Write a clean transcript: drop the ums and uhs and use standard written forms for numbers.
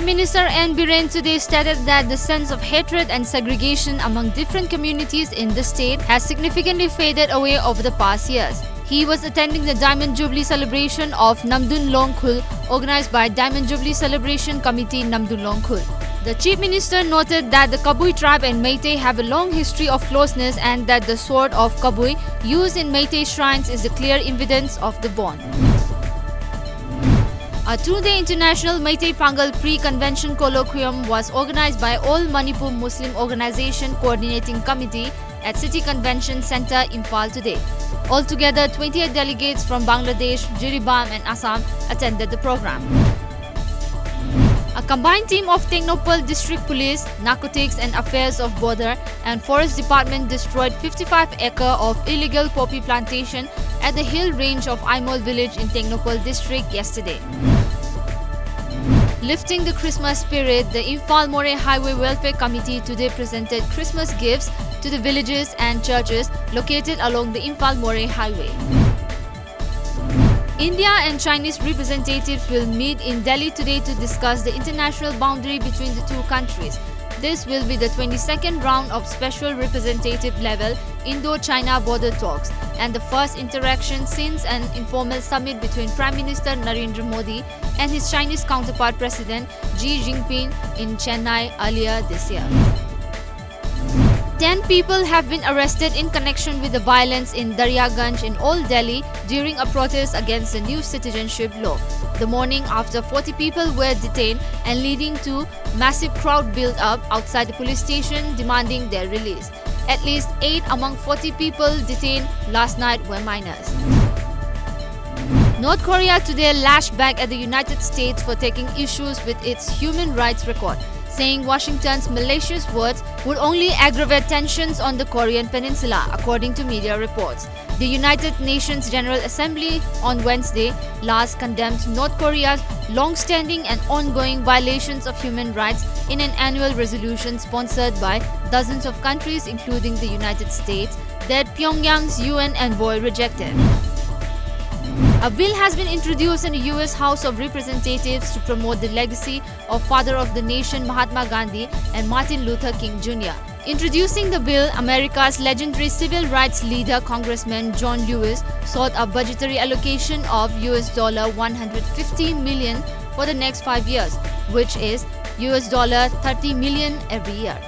Minister N. Biren today stated that the sense of hatred and segregation among different communities in the state has significantly faded away over the past years. He was attending the Diamond Jubilee celebration of Namdun Longkhul, organized by Diamond Jubilee Celebration Committee Namdun Longkhul. The Chief Minister noted that the Kabui tribe and Meitei have a long history of closeness and that the sword of Kabui used in Meitei shrines is a clear evidence of the bond. A two-day International Meitei Pangal Pre-Convention Colloquium was organized by All Manipur Muslim Organization Coordinating Committee at City Convention Centre, Imphal today. Altogether, 28 delegates from Bangladesh, Jiribam and Assam attended the program. A combined team of Technopal District Police, Narcotics and Affairs of Border and Forest Department destroyed 55 acres of illegal poppy plantation at the hill range of Aimol village in Technopal district yesterday. Lifting the Christmas spirit, the Imphal More Highway Welfare Committee today presented Christmas gifts to the villages and churches located along the Imphal More Highway. India and Chinese representatives will meet in Delhi today to discuss the international boundary between the two countries. This will be the 22nd round of special representative level Indo-China border talks and the first interaction since an informal summit between Prime Minister Narendra Modi and his Chinese counterpart President Xi Jinping in Chennai earlier this year. 10 people have been arrested in connection with the violence in Daryaganj in Old Delhi during a protest against the new citizenship law. The morning after 40 people were detained and leading to massive crowd build up outside the police station demanding their release. At least 8 among 40 people detained last night were minors. North Korea today lashed back at the United States for taking issues with its human rights record, saying Washington's malicious words would only aggravate tensions on the Korean peninsula, according to media reports. The United Nations General Assembly on Wednesday last condemned North Korea's long-standing and ongoing violations of human rights in an annual resolution sponsored by dozens of countries, including the United States, that Pyongyang's UN envoy rejected. A bill has been introduced in the US House of Representatives to promote the legacy of Father of the Nation Mahatma Gandhi and Martin Luther King Jr. Introducing the bill, America's legendary civil rights leader Congressman John Lewis sought a budgetary allocation of $150 million for the next 5 years, which is $30 million every year.